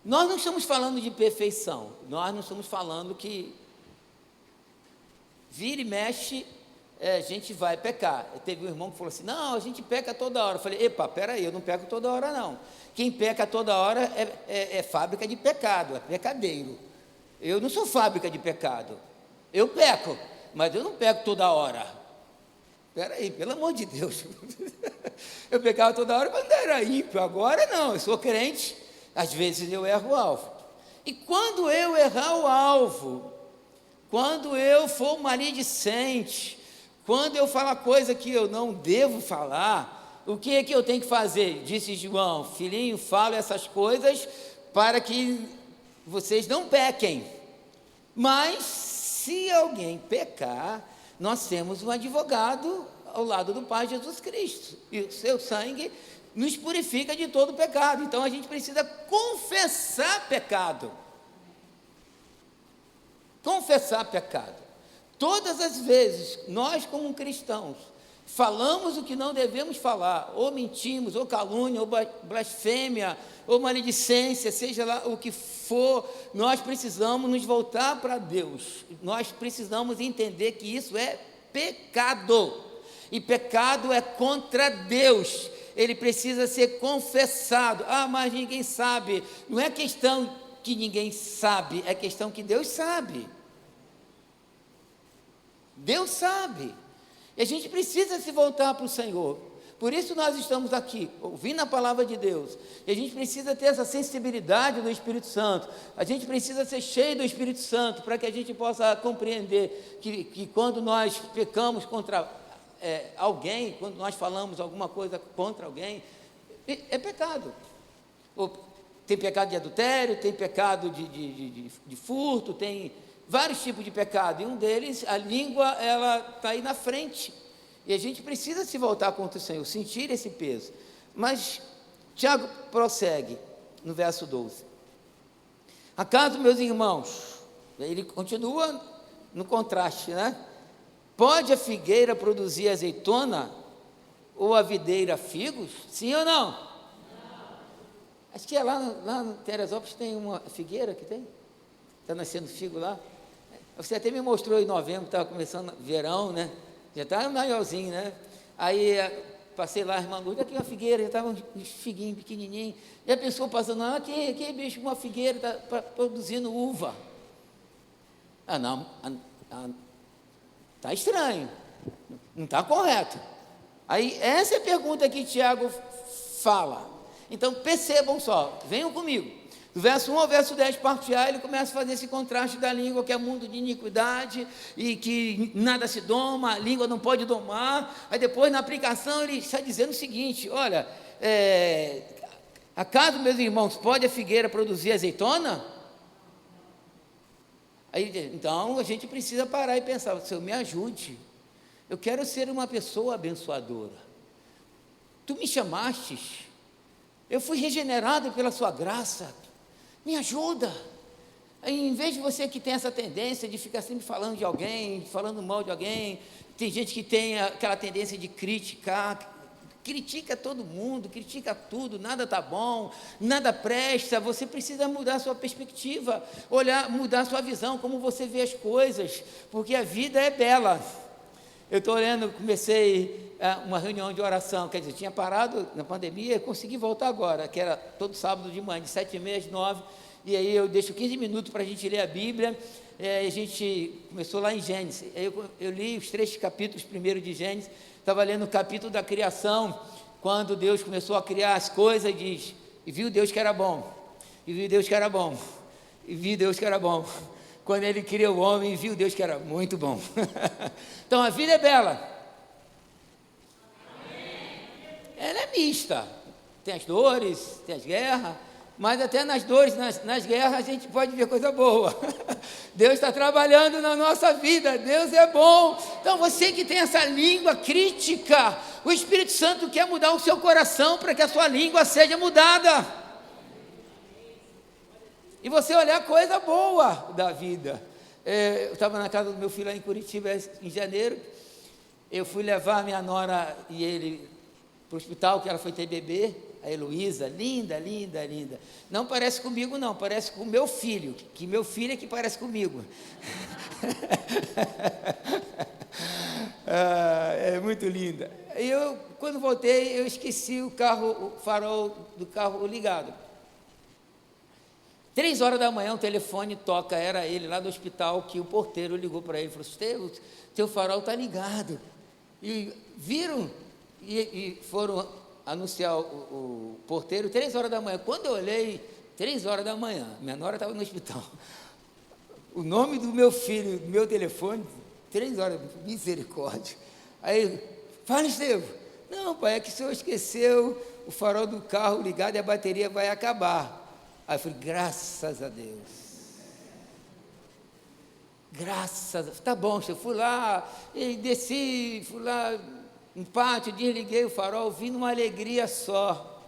Nós não estamos falando de perfeição, nós não estamos falando que vira e mexe, a gente vai pecar. Teve um irmão que falou assim, não, a gente peca toda hora. Eu falei, epa, peraí, eu não peco toda hora não. Quem peca toda hora é fábrica de pecado, é pecadeiro. Eu não sou fábrica de pecado, eu peco, mas eu não peco toda hora. Peraí, pelo amor de Deus, eu pecava toda hora quando era ímpio, agora não, eu sou crente. Às vezes eu erro o alvo. E quando eu errar o alvo, quando eu for maledicente, quando eu falar coisa que eu não devo falar, o que é que eu tenho que fazer? Disse João, filhinho, falo essas coisas para que vocês não pequem. Mas se alguém pecar, nós temos um advogado ao lado do Pai Jesus Cristo. E o seu sangue nos purifica de todo pecado. Então a gente precisa confessar pecado. Confessar pecado. Todas as vezes, nós como cristãos, falamos o que não devemos falar, ou mentimos, ou calúnia, ou blasfêmia, ou maledicência, seja lá o que for, nós precisamos nos voltar para Deus. Nós precisamos entender que isso é pecado. E pecado é contra Deus. Ele precisa ser confessado. Ah, mas ninguém sabe. Não é questão que ninguém sabe, é questão que Deus sabe. Deus sabe. E a gente precisa se voltar para o Senhor. Por isso nós estamos aqui, ouvindo a palavra de Deus. E a gente precisa ter essa sensibilidade do Espírito Santo. A gente precisa ser cheio do Espírito Santo para que a gente possa compreender que quando nós pecamos contra alguém, quando nós falamos alguma coisa contra alguém, é pecado. Tem pecado de adultério, tem pecado de furto, tem vários tipos de pecado, e um deles, a língua, ela está aí na frente, e a gente precisa se voltar contra o Senhor, sentir esse peso. Mas Tiago prossegue no verso 12. Acaso, meus irmãos, ele continua no contraste, né? Pode a figueira produzir azeitona ou a videira figos? Sim ou não? Não. Acho que lá no Teresópolis tem uma figueira que tem. Está nascendo figo lá. Você até me mostrou em novembro, estava começando verão, né? Já estava maiorzinho, né? Aí passei lá, irmã Lourdes, aqui uma figueira, já estava uns figuinhos pequenininhos. E a pessoa passando, aqui bicho, uma figueira está produzindo uva. Ah, não, está estranho, não está correto. Aí, essa é a pergunta que Tiago fala. Então, percebam só, venham comigo. Do verso 1 ao verso 10, parte A, ele começa a fazer esse contraste da língua, que é mundo de iniquidade, e que nada se doma, a língua não pode domar. Aí depois, na aplicação, ele está dizendo o seguinte, olha, acaso, meus irmãos, pode a figueira produzir azeitona? Aí, então, a gente precisa parar e pensar, Senhor, me ajude, eu quero ser uma pessoa abençoadora. Tu me chamastes, eu fui regenerado pela sua graça, me ajuda. Aí, em vez de você que tem essa tendência de ficar sempre falando de alguém, falando mal de alguém, tem gente que tem aquela tendência de criticar, critica todo mundo, critica tudo, nada está bom, nada presta. Você precisa mudar a sua perspectiva, mudar a sua visão, como você vê as coisas, porque a vida é bela. Eu estou olhando, comecei uma reunião de oração, quer dizer, tinha parado na pandemia, consegui voltar agora, que era todo sábado de manhã, de 7h30 às 9h, e aí eu deixo 15 minutos para a gente ler a Bíblia. A gente começou lá em Gênesis, eu li os 3 capítulos primeiro de Gênesis, estava lendo o capítulo da criação, quando Deus começou a criar as coisas, e diz, e viu Deus que era bom, e viu Deus que era bom, e viu Deus que era bom. Quando Ele criou o homem, viu Deus que era muito bom. Então a vida é bela. Ela é mista, tem as dores, tem as guerras, mas até nas dores, nas guerras, a gente pode ver coisa boa. Deus está trabalhando na nossa vida, Deus é bom. Então você que tem essa língua crítica, o Espírito Santo quer mudar o seu coração para que a sua língua seja mudada. E você olhar coisa boa da vida. Eu estava na casa do meu filho lá em Curitiba, em janeiro, eu fui levar a minha nora e ele para o hospital, que ela foi ter bebê, a Heloísa, linda, linda, linda. Não parece comigo não, parece com o meu filho, que meu filho é que parece comigo. É muito linda. E eu, quando voltei, eu esqueci o farol do carro ligado. 3h da manhã o telefone toca, era ele lá do hospital, que o porteiro ligou para ele, falou, Estevão, teu farol está ligado. E viram, e foram anunciar o porteiro 3h da manhã. Quando eu olhei, 3h da manhã, minha nora estava no hospital, o nome do meu filho, do meu telefone, 3h, misericórdia. Aí, fala, Estevão. Não, pai, é que o senhor esqueceu o farol do carro ligado e a bateria vai acabar. Aí eu falei, graças a Deus. Graças a Deus. Tá bom, eu fui lá, e desci, fui lá no pátio, desliguei o farol, vim numa alegria só.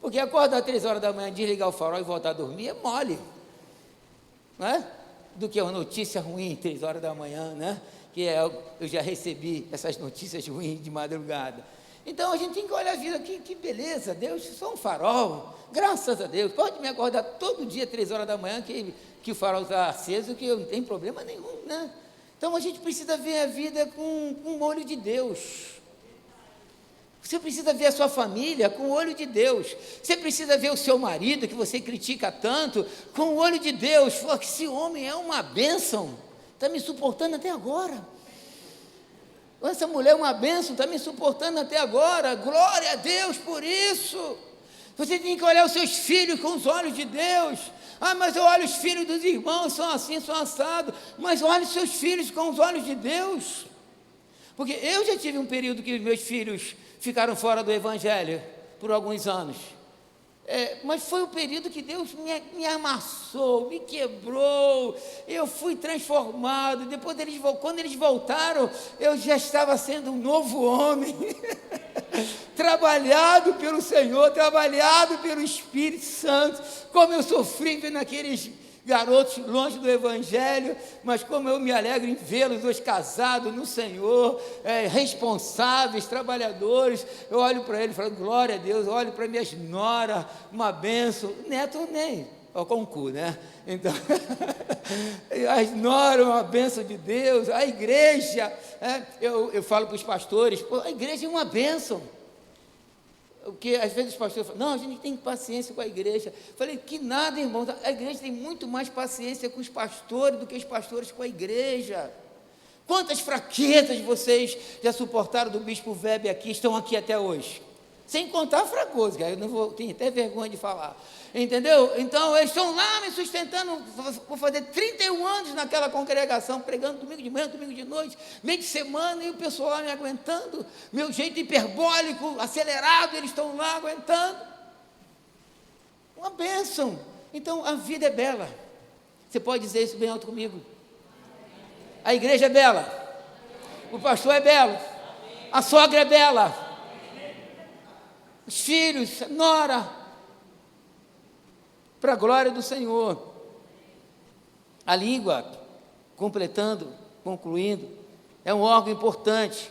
Porque acordar 3h da manhã, desligar o farol e voltar a dormir é mole. Não é? Do que uma notícia ruim 3h da manhã, né? Que eu já recebi essas notícias ruins de madrugada. Então a gente tem que olhar a vida, que beleza, Deus, só um farol, graças a Deus, pode me acordar todo dia 3h da manhã que o farol está aceso, que não tem problema nenhum, né? Então a gente precisa ver a vida com o olho de Deus. Você precisa ver a sua família com o olho de Deus. Você precisa ver o seu marido, que você critica tanto, com o olho de Deus. Fala que esse homem é uma bênção, está me suportando até agora. Essa mulher é uma bênção, está me suportando até agora, glória a Deus por isso. Você tem que olhar os seus filhos com os olhos de Deus. Mas eu olho os filhos dos irmãos, são assim, são assados. Mas olhe os seus filhos com os olhos de Deus. Porque eu já tive um período que meus filhos ficaram fora do Evangelho por alguns anos. Mas foi o período que Deus me amassou, me quebrou, eu fui transformado. Depois quando eles voltaram, eu já estava sendo um novo homem, trabalhado pelo Senhor, trabalhado pelo Espírito Santo. Como eu sofri vendo aqueles garotos longe do Evangelho, mas como eu me alegro em vê-los dois casados no Senhor, responsáveis, trabalhadores. Eu olho para eles e falo, glória a Deus. Eu olho para minhas noras, uma bênção, neto nem, com o cu, né? Então, as noras, uma bênção de Deus. A igreja, eu falo para os pastores, a igreja é uma bênção. Porque às vezes os pastores falam, não, a gente tem paciência com a igreja. Falei, que nada, irmãos, a igreja tem muito mais paciência com os pastores do que os pastores com a igreja. Quantas fraquezas vocês já suportaram do bispo Weber aqui, estão aqui até hoje? Sem contar a fracosa, eu não vou, tenho até vergonha de falar. Entendeu? Então, eles estão lá me sustentando, vou fazer 31 anos naquela congregação, pregando domingo de manhã, domingo de noite, meio de semana, e o pessoal lá me aguentando, meu jeito hiperbólico, acelerado, eles estão lá aguentando. Uma bênção. Então, a vida é bela. Você pode dizer isso bem alto comigo? A igreja é bela. O pastor é belo. A sogra é bela. Os filhos, a nora, para a glória do Senhor. A língua, completando, concluindo, é um órgão importante.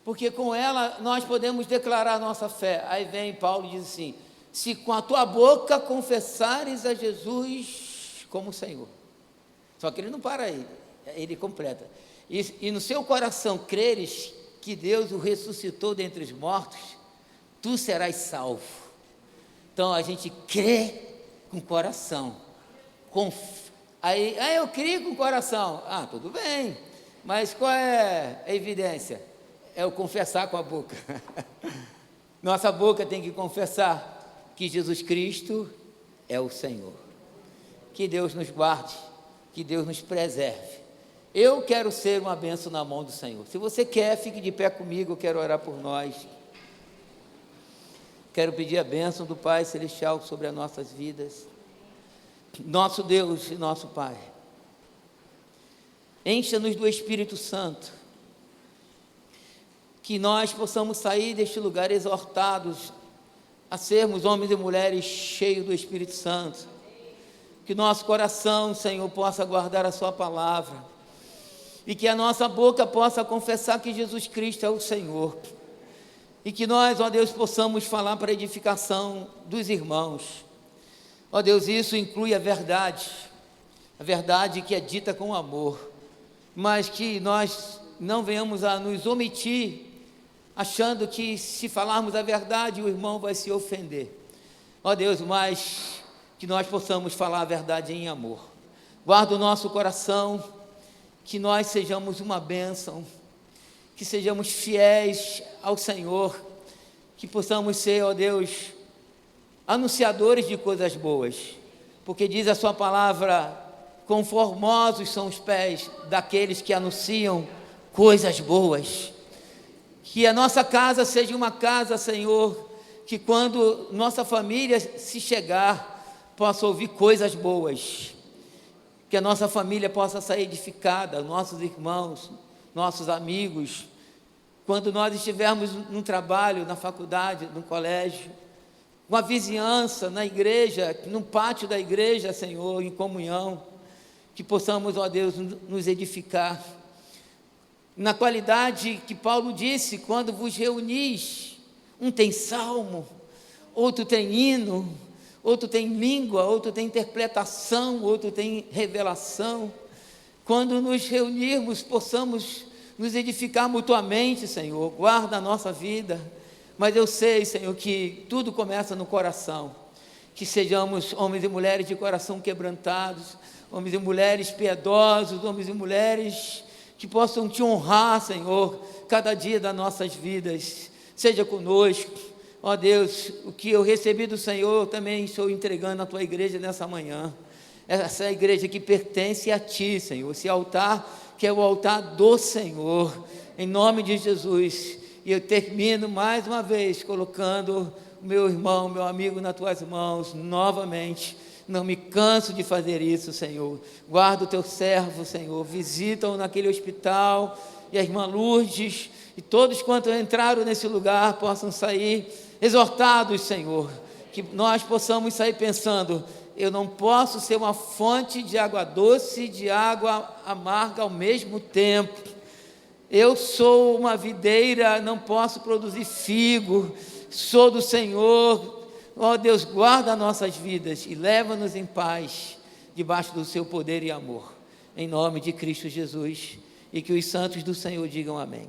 porque com ela nós podemos declarar a nossa fé. Aí vem Paulo e diz assim: se com a tua boca confessares a Jesus como Senhor. Só que ele não para aí, ele completa: e no seu coração creres que Deus o ressuscitou dentre os mortos, tu serás salvo. Então a gente crê com o coração. Aí eu creio com o coração. Tudo bem, mas qual é a evidência? É o confessar com a boca. Nossa boca tem que confessar que Jesus Cristo é o Senhor. Que Deus nos guarde, que Deus nos preserve. Eu quero ser uma bênção na mão do Senhor. Se você quer, fique de pé comigo, eu quero orar por nós. Quero pedir a bênção do Pai Celestial sobre as nossas vidas. Nosso Deus e nosso Pai, encha-nos do Espírito Santo, que nós possamos sair deste lugar exortados a sermos homens e mulheres cheios do Espírito Santo, que nosso coração, Senhor, possa guardar a sua palavra, e que a nossa boca possa confessar que Jesus Cristo é o Senhor, e que nós, ó Deus, possamos falar para a edificação dos irmãos. Ó Deus, isso inclui a verdade que é dita com amor, mas que nós não venhamos a nos omitir, achando que se falarmos a verdade, o irmão vai se ofender. Ó Deus, mas que nós possamos falar a verdade em amor. Guarda o nosso coração, que nós sejamos uma bênção, que sejamos fiéis ao Senhor, que possamos ser, ó Deus, anunciadores de coisas boas, porque diz a sua palavra: quão formosos são os pés daqueles que anunciam coisas boas. Que a nossa casa seja uma casa, Senhor, que quando nossa família se chegar, possa ouvir coisas boas, que a nossa família possa sair edificada, nossos irmãos, nossos amigos, quando nós estivermos no trabalho, na faculdade, no colégio, com a vizinhança, na igreja, no pátio da igreja, Senhor, em comunhão, que possamos, ó Deus, nos edificar, na qualidade que Paulo disse: quando vos reunis, um tem salmo, outro tem hino, outro tem língua, outro tem interpretação, outro tem revelação. Quando nos reunirmos, possamos nos edificar mutuamente, Senhor. Guarda a nossa vida. Mas eu sei, Senhor, que tudo começa no coração, que sejamos homens e mulheres de coração quebrantados, homens e mulheres piedosos, homens e mulheres que possam te honrar, Senhor, cada dia das nossas vidas. Seja conosco, ó Deus, o que eu recebi do Senhor, eu também estou entregando à tua igreja nessa manhã. Essa é a igreja que pertence a ti, Senhor, esse altar que é o altar do Senhor, em nome de Jesus. E eu termino mais uma vez colocando o meu irmão, meu amigo nas tuas mãos novamente. Não me canso de fazer isso, Senhor. Guarda o teu servo, Senhor. Visita-o naquele hospital, e a irmã Lourdes, e todos quantos entraram nesse lugar possam sair exortados, Senhor. Que nós possamos sair pensando: eu não posso ser uma fonte de água doce e de água amarga ao mesmo tempo. Eu sou uma videira, não posso produzir figo, sou do Senhor. Ó Deus, guarda nossas vidas e leva-nos em paz, debaixo do seu poder e amor, em nome de Cristo Jesus, e que os santos do Senhor digam amém.